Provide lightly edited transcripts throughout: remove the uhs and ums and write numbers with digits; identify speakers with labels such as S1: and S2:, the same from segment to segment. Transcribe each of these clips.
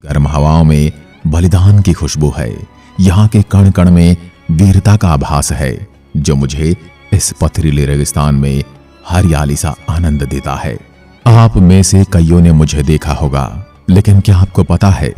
S1: गर्म हवाओं में बलिदान की खुशबू है। यहाँ के कण कण में वीरता का आभास है जो मुझे इस पथरीले रेगिस्तान में हरियाली सा आनंद देता है। आप में से कईयों ने मुझे देखा होगा, लेकिन क्या आपको पता है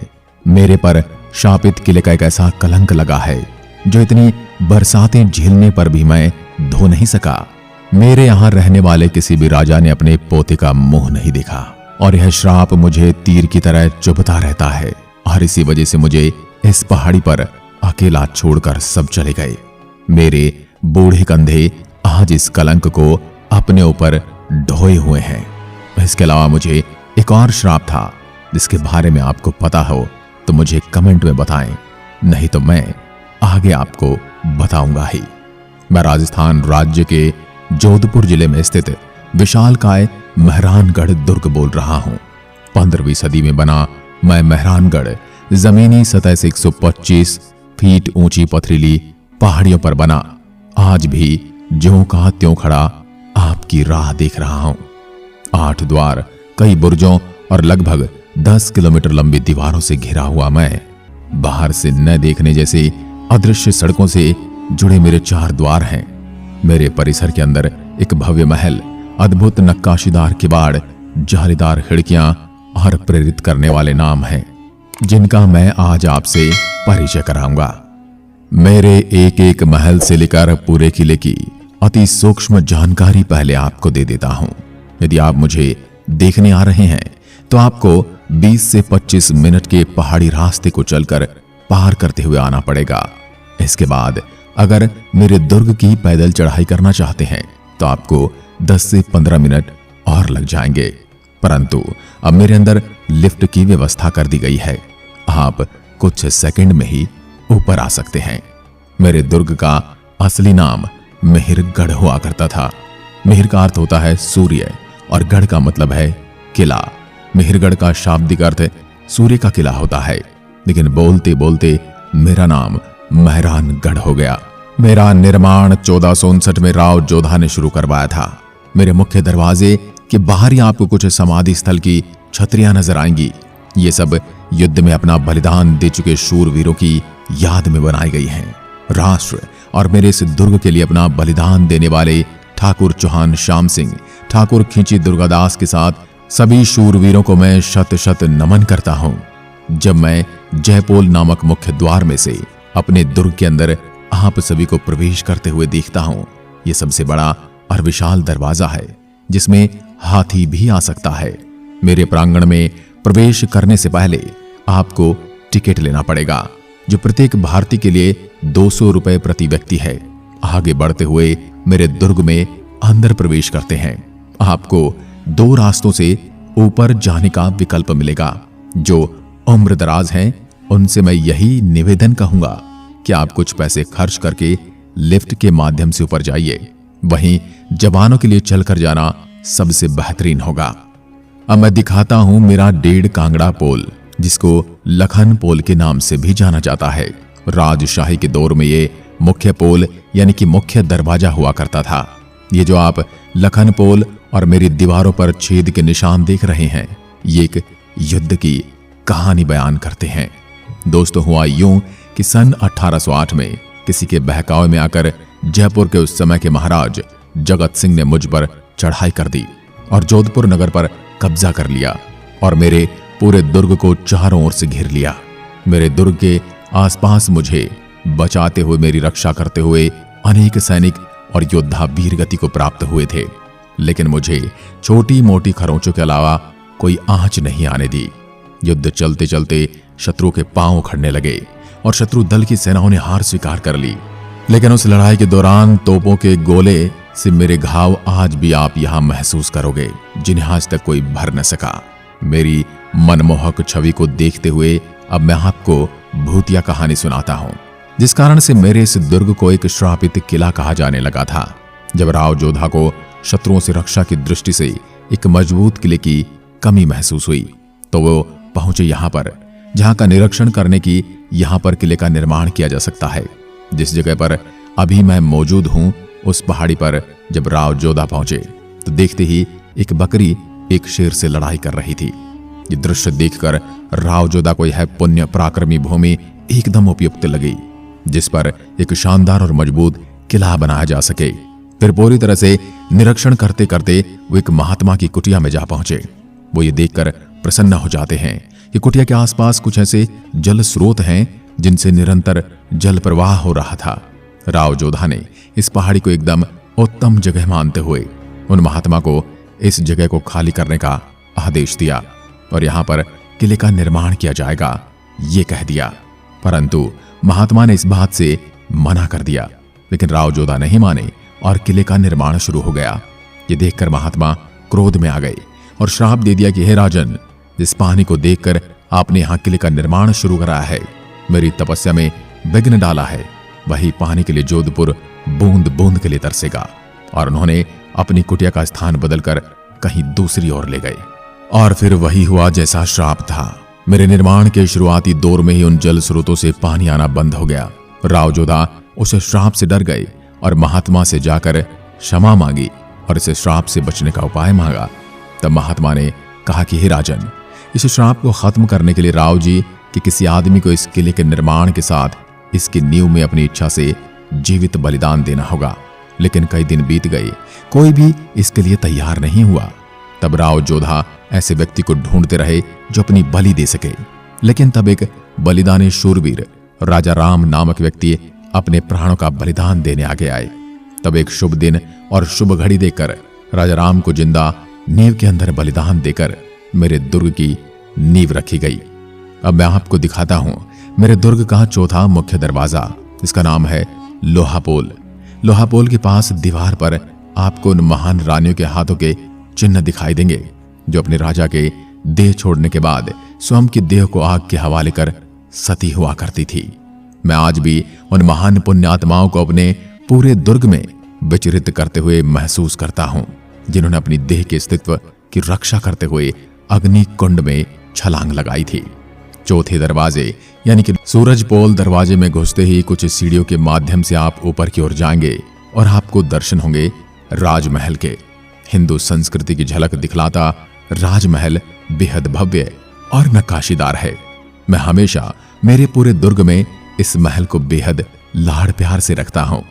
S1: मेरे पर शापित किले का एक ऐसा कलंक लगा है जो इतनी बरसातें झेलने पर भी मैं धो नहीं सका। मेरे यहाँ रहने वाले किसी भी राजा ने अपने पोते का मुंह नहीं देखा और यह श्राप मुझे तीर की तरह चुभता रहता है। और इसी वजह से मुझे इस पहाड़ी पर अकेला छोड़कर सब चले गए। मेरे बूढ़े कंधे आज इस कलंक को अपने ऊपर ढोए हुए हैं। इसके अलावा मुझे एक और श्राप था जिसके बारे में आपको पता हो तो मुझे कमेंट में बताएं, नहीं तो मैं आगे आपको बताऊंगा ही। मैं राजस्थान राज्य के जोधपुर जिले में स्थित विशालकाय मेहरानगढ़ दुर्ग बोल रहा हूं। 15वीं सदी में बना मैं मेहरानगढ़ जमीनी सतह से 125 फीट ऊंची पथरीली पहाड़ियों पर बना आज भी ज्यों का त्यों खड़ा आपकी राह देख रहा हूं। 8 द्वार, कई बुर्जों और लगभग 10 किलोमीटर लंबी दीवारों से घिरा हुआ मैं बाहर से न देखने जैसे अदृश्य सड़कों से जुड़े मेरे 4 द्वार हैं। मेरे परिसर के अंदर एक भव्य महल, अद्भुत नक्काशीदार किवाड़, जालीदार खिड़कियां और प्रेरित करने वाले नाम हैं जिनका मैं आज आपसे परिचय कराऊंगा। मेरे एक एक महल से लेकर पूरे किले की अति सूक्ष्म जानकारी पहले आपको दे देता हूं। यदि आप मुझे देखने आ रहे हैं तो आपको 20 से 25 मिनट के पहाड़ी रास्ते को चलकर पार करते हुए आना पड़ेगा। इसके बाद अगर मेरे दुर्ग की पैदल चढ़ाई करना चाहते हैं तो आपको 10 से 15 मिनट और लग जाएंगे, परंतु अब मेरे अंदर लिफ्ट की व्यवस्था कर दी गई है। आप कुछ सेकंड में ही ऊपर आ सकते हैं। मेरे दुर्ग का असली नाम मिहिरगढ़ हुआ करता था। मिहिर का अर्थ होता है सूर्य और गढ़ का मतलब है किला। मिहिरगढ़ का शाब्दिक अर्थ सूर्य का किला होता है, लेकिन बोलते बोलते मेरा नाम मेहरानगढ़ हो गया। मेरा निर्माण 1459 में राव जोधा ने शुरू करवाया था। मेरे मुख्य दरवाजे के बाहर ही आपको कुछ समाधि स्थल की छतरियां नजर आएंगी। ये सब युद्ध में अपना बलिदान दे चुके शूरवीरों की याद में बनाई गई हैं। राष्ट्र और मेरे इस दुर्ग के लिए अपना बलिदान देने वाले ठाकुर चौहान श्याम सिंह, ठाकुर खींची दुर्गादास के साथ सभी शूरवीरों को मैं शत शत नमन करता हूं। जब मैं जयपोल नामक मुख्य द्वार में से अपने दुर्ग के अंदर आप सभी को प्रवेश करते हुए देखता हूं, यह सबसे बड़ा और विशाल दरवाजा है जिसमें हाथी भी आ सकता है। मेरे प्रांगण में प्रवेश करने से पहले आपको टिकट लेना पड़ेगा, जो प्रत्येक भारतीय के लिए 200 रुपए प्रति व्यक्ति है। आगे बढ़ते हुए मेरे दुर्ग में अंदर प्रवेश करते हैं आपको 2 रास्तों से ऊपर जाने का विकल्प मिलेगा। जो उम्रदराज हैं उनसे मैं यही निवेदन कहूंगा कि आप कुछ पैसे खर्च करके लिफ्ट के माध्यम से ऊपर जाइए। वहीं जवानों के लिए चलकर जाना सबसे बेहतरीन होगा। अब मैं दिखाता हूं मेरा 1.5 कांगड़ा पोल, जिसको लखन पोल के नाम से भी जाना जाता है। राजशाही के दौर में ये मुख्य पोल यानी कि मुख्य दरवाजा हुआ करता था। ये जो आप लखन पोल और मेरी दीवारों पर छेद के निशान देख रहे हैं, ये एक युद्ध की कहानी बयान करते हैं। दोस्तों, हुआ यूं कि सन 1808 में किसी के बहकावे में आकर जयपुर के उस समय के महाराज जगत सिंह ने मुझ पर चढ़ाई कर दी और जोधपुर नगर पर कब्जा कर लिया और मेरे पूरे दुर्ग को चारों ओर से घेर लिया। मेरे दुर्ग के आसपास मुझे बचाते हुए, मेरी रक्षा करते हुए अनेक सैनिक और योद्धा वीरगति को प्राप्त हुए थे, लेकिन मुझे छोटी मोटी खरोंचों के अलावा कोई आंच नहीं आने दी। युद्ध चलते चलते शत्रु के पांव उखड़ने लगे और शत्रु दल की सेनाओं ने हार स्वीकार कर ली। लेकिन उस लड़ाई के दौरान तोपों के गोले से मेरे घाव आज भी आप यहां महसूस करोगे, जिन्हें आज तक कोई भर न सका। मेरी मनमोहक छवि को देखते हुए अब मैं आपको भूतिया कहानी सुनाता हूं, जिस कारण से मेरे इस दुर्ग को एक श्रापित किला कहा जाने लगा था। जब राव जोधा को शत्रुओं से रक्षा की दृष्टि से एक मजबूत किले की कमी महसूस हुई तो वो पहुंचे यहां पर, जहां का निरीक्षण करने की यहां पर किले का निर्माण किया जा सकता है। जिस जगह पर अभी मैं मौजूद हूं, उस पहाड़ी पर जब राव जोधा पहुंचे तो देखते ही एक बकरी एक शेर से लड़ाई कर रही थी। ये दृश्य देखकर राव जोधा को यह पुण्य पराक्रमी भूमि एकदम उपयुक्त लगी, जिस पर एक शानदार और मजबूत किला बनाया जा सके। फिर पूरी तरह से निरीक्षण करते करते वो एक महात्मा की कुटिया में जा पहुंचे। वो ये देखकर प्रसन्न हो जाते हैं कि कुटिया के आसपास कुछ ऐसे जल स्रोत हैं जिनसे निरंतर जल प्रवाह हो रहा था। राव जोधा ने इस पहाड़ी को एकदम उत्तम जगह मानते हुए उन महात्मा को इस जगह को खाली करने का आदेश दिया और यहां पर किले का निर्माण किया जाएगा, ये कह दिया। परंतु महात्मा ने इस बात से मना कर दिया, लेकिन राव जोधा नहीं माने और किले का निर्माण शुरू हो गया। ये देखकर महात्मा क्रोध में आ गए और श्राप दे दिया कि हे राजन, जिस पानी को देखकर आपने यहां किले का निर्माण शुरू करा है, मेरी तपस्या में विघ्न डाला है, वही पानी के लिए जोधपुर बूंद बूंद के लिए तरसेगा। और उन्होंने अपनी कुटिया का स्थान बदलकर कहीं दूसरी ओर ले गए। और फिर वही हुआ जैसा श्राप था। मेरे निर्माण के शुरुआती दौर में ही उन जल स्रोतों से पानी आना बंद हो गया। राव जोधा उस श्राप से डर गए और महात्मा से जाकर क्षमा मांगी और इस श्राप से बचने का उपाय मांगा। तब महात्मा ने कहा कि हे राजन, इस श्राप को खत्म करने के लिए राव जी कि किसी आदमी को इस किले के निर्माण के साथ इसकी नींव में अपनी इच्छा से जीवित बलिदान देना होगा। लेकिन कई दिन बीत गए, कोई भी इसके लिए तैयार नहीं हुआ। तब राव जोधा ऐसे व्यक्ति को ढूंढते रहे जो अपनी बलि दे सके। लेकिन तब एक बलिदानी शूरवीर राजा राम नामक व्यक्ति अपने प्राणों का बलिदान देने आगे आए। तब एक शुभ दिन और शुभ घड़ी देखकर राजा राम को जिंदा नींव के अंदर बलिदान देकर मेरे दुर्ग की नींव रखी गई। अब मैं आपको दिखाता हूं मेरे दुर्ग का चौथा मुख्य दरवाजा। इसका नाम है लोहापोल। लोहापोल के पास दीवार पर आपको उन महान रानियों के हाथों के चिन्ह दिखाई देंगे जो अपने राजा के देह छोड़ने के बाद स्वयं की देह को आग के हवाले कर सती हुआ करती थी। मैं आज भी उन महान पुण्यात्माओं को अपने पूरे दुर्ग में विचरित करते हुए महसूस करता हूं, जिन्होंने अपनी देह के अस्तित्व की रक्षा करते हुए अग्नि कुंड में छलांग लगाई थी। चौथे दरवाजे यानी कि सूरजपोल दरवाजे में घुसते ही कुछ सीढ़ियों के माध्यम से आप ऊपर की ओर जाएंगे और आपको दर्शन होंगे राजमहल के। हिंदू संस्कृति की झलक दिखलाता राजमहल बेहद भव्य और नक्काशीदार है। मैं हमेशा मेरे पूरे दुर्ग में इस महल को बेहद लाड़ प्यार से रखता हूं।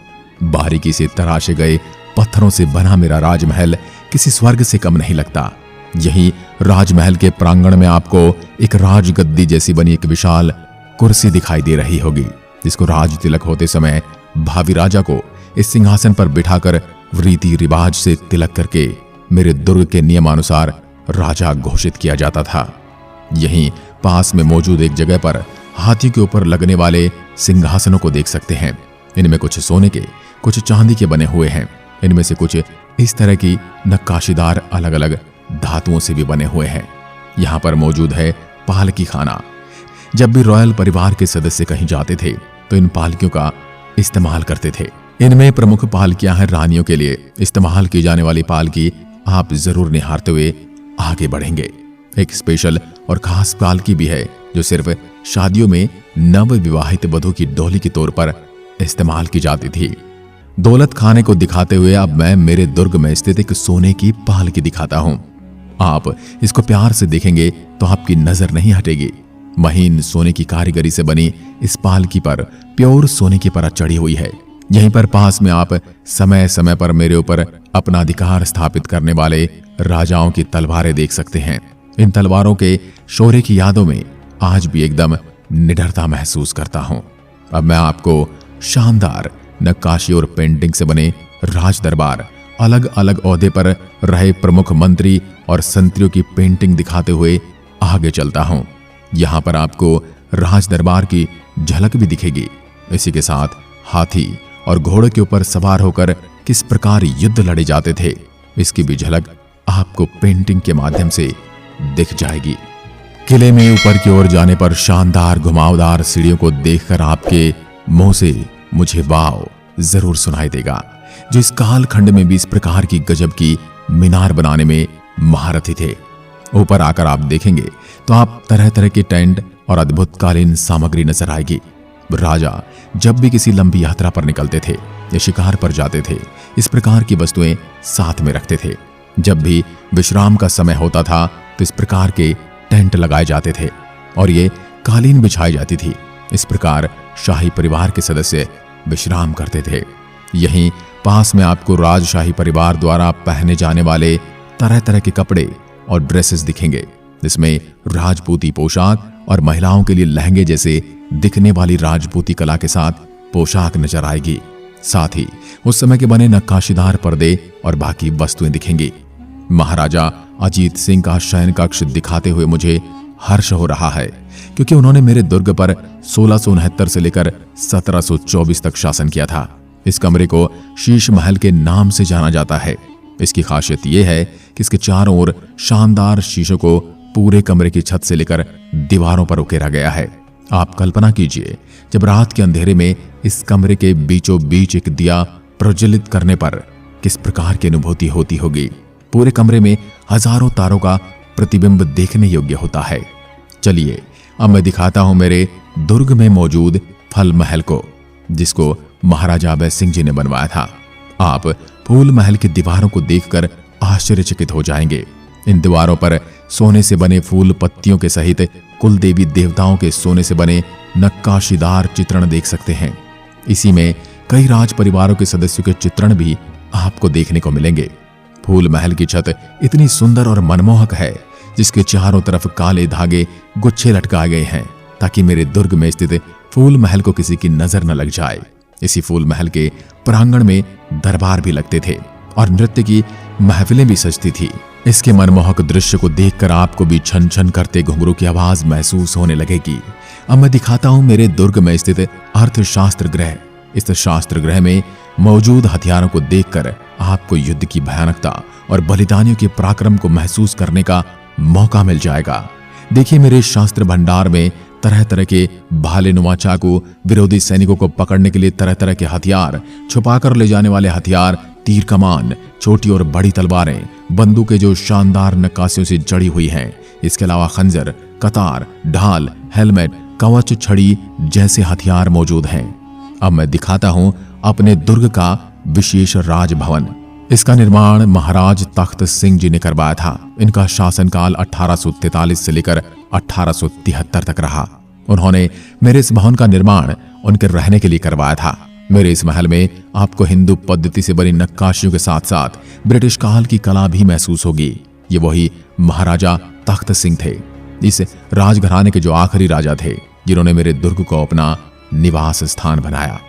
S1: बारीकी से तराशे गए पत्थरों से बना मेरा राजमहल किसी स्वर्ग से कम नहीं लगता। यही राजमहल के प्रांगण में आपको एक राजगद्दी जैसी बनी एक विशाल कुर्सी दिखाई दे रही होगी, जिसको राज तिलक होते समय भावी राजा को इस सिंहासन पर बिठाकर रीति रिवाज से तिलक करके मेरे दुर्ग के नियमानुसार राजा घोषित किया जाता था। यहीं पास में मौजूद एक जगह पर हाथी के ऊपर लगने वाले सिंहासनों को देख सकते हैं। इनमें कुछ सोने के, कुछ चांदी के बने हुए हैं। इनमें से कुछ इस तरह की नक्काशीदार अलग अलग धातुओं से भी बने हुए हैं। यहाँ पर मौजूद है पालकी खाना। जब भी रॉयल परिवार के सदस्य कहीं जाते थे तो इन पालकियों का इस्तेमाल करते थे। इनमें प्रमुख पालकियां हैं रानियों के लिए इस्तेमाल की जाने वाली पालकी आप जरूर निहारते हुए आगे बढ़ेंगे। एक स्पेशल और खास पालकी भी है जो सिर्फ शादियों में नव विवाहित वधू की डोली के तौर पर इस्तेमाल की जाती थी। दौलत खाने को दिखाते हुए अब मैं मेरे दुर्ग में स्थित एक सोने की पालकी दिखाता हूं। आप इसको प्यार से देखेंगे तो आपकी नजर नहीं हटेगी। महीन सोने की कारीगरी से बनी इस पालकी पर प्योर सोने की परत चढ़ी हुई है। यहीं पर पास में आप समय समय पर मेरे ऊपर अपना अधिकार स्थापित करने वाले राजाओं की तलवारें देख सकते हैं। इन तलवारों के शौर्य की यादों में आज भी एकदम निडरता महसूस करता हूं। अब मैं आपको शानदार नक्काशी और पेंटिंग से बने राज दरबार, अलग अलग ओहदे पर रहे प्रमुख मंत्री और संतरियों की पेंटिंग दिखाते हुए आगे चलता हूं। यहां पर आपको राज दरबार की झलक भी दिखेगी। इसी के साथ हाथी और घोड़े के ऊपर सवार होकर किस प्रकार युद्ध लड़े जाते थे, इसकी भी झलक आपको पेंटिंग के माध्यम से दिख जाएगी। किले में ऊपर की ओर जाने पर शानदार घुमावदार सीढ़ियों को देखकर आपके मुंह से मुझे वाव जरूर सुनाई देगा, जो इस कालखंड में भी इस प्रकार की गजब की मीनार बनाने में महारथी थे। ऊपर आकर आप देखेंगे तो आप तरह तरह के टेंट और अद्भुतकालीन सामग्री नजर आएगी। राजा जब भी किसी लंबी यात्रा पर निकलते थे या शिकार पर जाते थे, इस प्रकार की वस्तुएं साथ में रखते थे। जब भी विश्राम का समय होता था तो इस प्रकार के टेंट लगाए जाते थे और ये कालीन बिछाई जाती थी। इस प्रकार शाही परिवार के सदस्य विश्राम करते थे। यहीं पास में आपको राजशाही परिवार द्वारा पहने जाने वाले तरह तरह के कपड़े और ड्रेसेस दिखेंगे, जिसमें राजपूती पोशाक और महिलाओं के लिए लहंगे जैसे दिखने वाली राजपूती कला के साथ पोशाक नजर आएगी। साथ ही उस समय के बने नक्काशीदार पर्दे और बाकी वस्तुएं दिखेंगी। महाराजा अजीत सिंह का शयन कक्ष दिखाते हुए मुझे हर्ष हो रहा है, क्योंकि उन्होंने मेरे दुर्ग पर 1669 से लेकर 1724 तक शासन किया था। इस कमरे को शीश महल के नाम से जाना जाता है। इसकी खासियत यह है कि इसके चारों ओर शानदार शीशों को पूरे कमरे की छत से लेकर दीवारों पर उकेरा गया है। आप कल्पना कीजिए, जब रात के अंधेरे में इस कमरे के बीचों बीच एक दिया प्रज्वलित करने पर किस प्रकार की अनुभूति होती होगी। पूरे कमरे में हजारों तारों का प्रतिबिंब देखने योग्य होता है। चलिए अब मैं दिखाता हूं मेरे दुर्ग में मौजूद फल महल को, जिसको महाराजा अभय सिंह जी ने बनवाया था। आप फूल महल की दीवारों को देखकर आश्चर्यचकित हो जाएंगे। इन दीवारों पर सोने से बने फूल पत्तियों के सहित कुल देवी देवताओं के सोने से बने नक्काशीदार चित्रण देख सकते हैं। इसी में कई राज परिवारों के सदस्यों के चित्रण भी आपको देखने को मिलेंगे। फूल महल की छत इतनी सुंदर और मनमोहक है, जिसके चारों तरफ काले धागे गुच्छे लटकाए गए हैं, ताकि मेरे दुर्ग में स्थित फूल महल को किसी की नजर न लग जाए। इसी फूल महल के प्रांगण में दरबार भी लगते थे और नृत्य की महफिलें भी सजती थी। इसके मनमोहक दृश्य को देखकर आपको भी छन छन करते घुंघरू की आवाज महसूस होने लगेगी। अब मैं दिखाता हूं मेरे दुर्ग में स्थित अर्थशास्त्र गृह। इस शास्त्र गृह में मौजूद हथियारों को देखकर आपको युद्ध की भयानकता और बलिदानियों के पराक्रम को महसूस करने का मौका मिल जाएगा। देखिए, मेरे शास्त्र भंडार में तरह तरह के भाले नुमा चाकू, विरोधी सैनिकों को पकड़ने के लिए तरह तरह के हथियार, छुपाकर ले जाने वाले हथियार, तीर कमान, छोटी और बड़ी तलवारें, बंदूकें जो शानदार नक्काशियों से जड़ी हुई हैं। इसके अलावा खंजर, कतार, ढाल, हेलमेट, कवच, छड़ी जैसे हथियार मौजूद हैं। अब मैं दिखाता हूं अपने दुर्ग का विशेष राजभवन। इसका निर्माण महाराज तख्त सिंह जी ने करवाया था। इनका शासनकाल 1843 से लेकर 1873 तक रहा। उन्होंने मेरे इस भवन का निर्माण उनके रहने के लिए करवाया था। मेरे इस महल में आपको हिंदू पद्धति से बनी नक्काशियों के साथ साथ ब्रिटिश काल की कला भी महसूस होगी। ये वही महाराजा तख्त सिंह थे, इस राजघराने के जो आखिरी राजा थे, जिन्होंने मेरे दुर्ग को अपना निवास स्थान बनाया।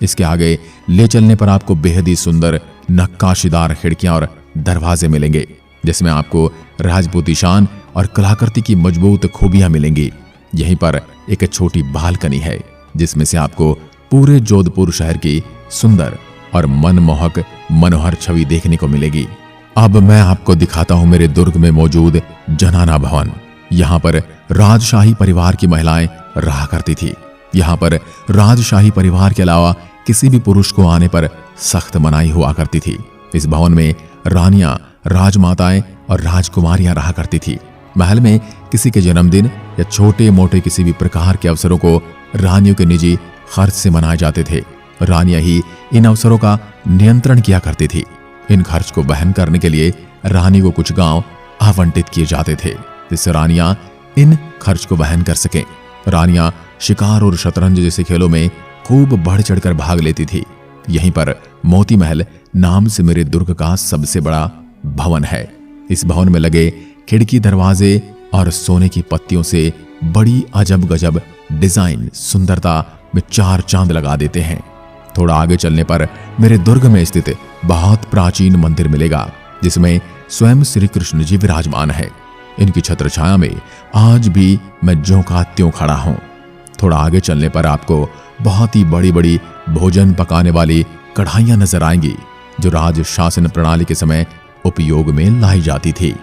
S1: इसके आगे ले चलने पर आपको बेहद ही सुंदर नक्काशीदार खिड़कियां और दरवाजे मिलेंगे, जिसमें आपको राजपूती शान और कलाकृति की मजबूत खूबियां मिलेंगी। यहीं पर एक छोटी बालकनी है, जिसमें से आपको पूरे जोधपुर शहर की सुंदर और मनमोहक मनोहर छवि देखने को मिलेगी। अब मैं आपको दिखाता हूं मेरे दुर्ग में मौजूद जनाना भवन। यहाँ पर राजशाही परिवार की महिलाएं रहा करती थी। यहाँ पर राजशाही परिवार के अलावा किसी भी पुरुष को आने पर सख्त मनाही हुआ करती थी। इस भवन में रानियां, राजमाताएं और राजकुमारियां रहा करती थी। महल में किसी के जन्मदिन या छोटे मोटे किसी भी प्रकार के अवसरों को रानियों के निजी खर्च से मनाए जाते थे। रानियां ही इन अवसरों का नियंत्रण किया करती थी। इन खर्च को वहन करने के लिए रानी को कुछ गांव आवंटित किए जाते थे, जिससे रानियां इन खर्च को वहन कर सकें। रानियां शिकार और शतरंज जैसे खेलों में खूब बढ़ चढ़कर भाग लेती थी। यहीं पर मोती महल नाम से मेरे दुर्ग का सबसे बड़ा भवन है। इस भवन में लगे खिड़की, दरवाजे और सोने की पत्तियों से बड़ी अजब गजब डिजाइन सुंदरता में चार चांद लगा देते हैं। थोड़ा आगे चलने पर मेरे दुर्ग में स्थित बहुत प्राचीन मंदिर मिलेगा, जिसमें स्वयं श्री कृष्ण जी विराजमान है। इनकी छत्र छाया में आज भी मैं ज्यों का त्यों खड़ा हूं। थोड़ा आगे चलने पर आपको बहुत ही बड़ी बड़ी भोजन पकाने वाली कढ़ाइयां नजर आएंगी, जो राज शासन प्रणाली के समय उपयोग में लाई जाती थी।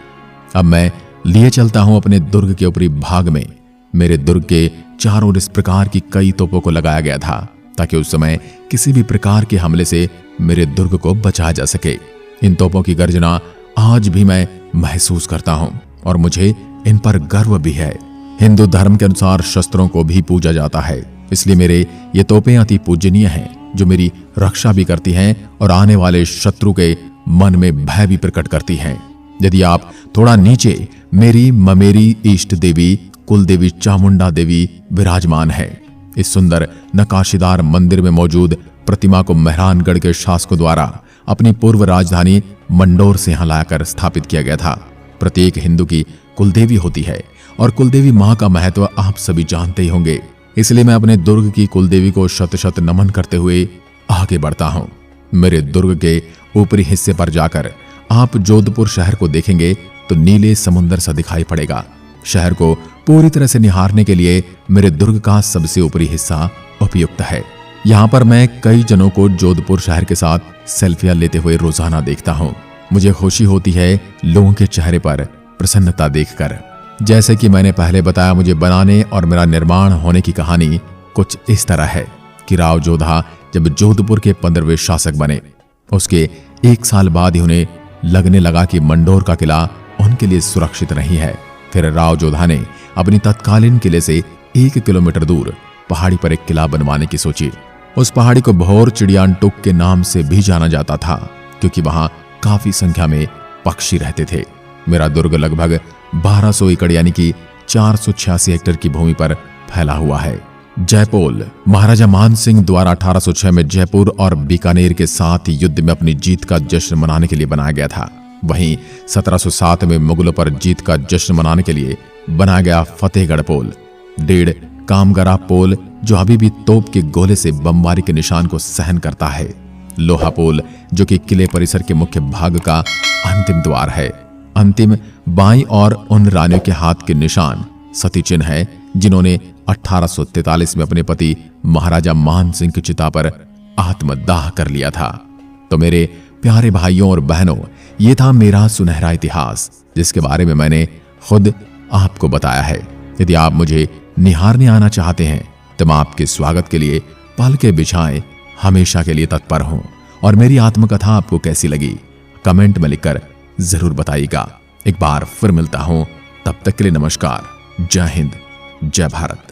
S1: अब मैं लिए चलता हूं अपने दुर्ग के ऊपरी भाग में। मेरे दुर्ग के चारों ओर इस प्रकार की कई तोपों को लगाया गया था, ताकि उस समय किसी भी प्रकार के हमले से मेरे दुर्ग को बचाया जा सके। इन तोपों की गर्जना आज भी मैं महसूस करता हूं और मुझे इन पर गर्व भी है। हिंदू धर्म के अनुसार शस्त्रों को भी पूजा जाता है, इसलिए मेरे ये तोपें अति पूजनीय हैं, जो मेरी रक्षा भी करती हैं और आने वाले शत्रु के मन में भय भी प्रकट करती हैं। यदि आप थोड़ा नीचे मेरी ममेरी इष्ट देवी कुल देवी चामुंडा देवी विराजमान है। इस सुंदर नकाशीदार मंदिर में मौजूद प्रतिमा को मेहरानगढ़ के शासकों द्वारा अपनी पूर्व राजधानी मंडोर से यहां लाकर स्थापित किया गया था। प्रत्येक हिंदू की कुलदेवी होती है और कुलदेवी मां का महत्व आप सभी जानते ही होंगे। इसलिए मैं अपने दुर्ग की कुलदेवी को शत शत नमन करते हुए आगे बढ़ता हूं। मेरे दुर्ग के ऊपरी हिस्से पर जाकर आप जोधपुर शहर को देखेंगे तो नीले समुद्र सा दिखाई पड़ेगा। शहर को पूरी तरह से निहारने के लिए मेरे दुर्ग का सबसे ऊपरी हिस्सा उपयुक्त है। यहाँ पर मैं कई जनों को जोधपुर शहर के साथ सेल्फियां लेते हुए रोजाना देखता हूँ। मुझे खुशी होती है लोगों के चेहरे पर प्रसन्नता देखकर। जैसे कि मैंने पहले बताया, मुझे बनाने और मेरा निर्माण होने की कहानी कुछ इस तरह है कि राव जोधा जब जोधपुर के 15वें शासक बने, उसके 1 साल बाद ही उन्हें लगने लगा कि मंडोर का किला उनके लिए सुरक्षित नहीं है। फिर राव जोधा ने अपनी तत्कालीन किले से 1 किलोमीटर दूर पहाड़ी पर एक किला बनवाने की सोची। उस पहाड़ी को भोर चिड़ियानटुक के नाम से भी जाना जाता था, क्योंकि वहां काफी संख्या में पक्षी रहते थे। मेरा दुर्ग लगभग 1200 एकड़ यानी कि 486 हेक्टेयर की भूमि पर फैला हुआ है। जयपोल महाराजा मान सिंह द्वारा 1806 में जयपुर और बीकानेर के साथ युद्ध में अपनी जीत का जश्न मनाने के लिए बनाया गया था। वहीं 1707 में मुगलों पर जीत का जश्न मनाने के लिए बनाया गया फतेहगढ़ पोल, 1.5 कामगरा पोल जो अभी भी तोप के गोले से बमबारी के निशान को सहन करता है, लोहा पोल जो कि किले परिसर के मुख्य भाग का अंतिम द्वार है, अंतिम बाईं और उन रानियों के हाथ के निशान सती चिन्ह है जिन्होंने 1843 में अपने पति महाराजा मान सिंह की चिता पर आत्मदाह कर लिया था। तो मेरे प्यारे भाइयों और बहनों, ये था मेरा सुनहरा इतिहास जिसके बारे में मैंने खुद आपको बताया है। यदि आप मुझे निहारने आना चाहते हैं तो मैं आपके स्वागत के लिए पलके बिछाए हमेशा के लिए तत्पर हूं। और मेरी आत्मकथा आपको कैसी लगी कमेंट में लिखकर जरूर बताइएगा। एक बार फिर मिलता हूं, तब तक के लिए नमस्कार। जय हिंद, जय भारत।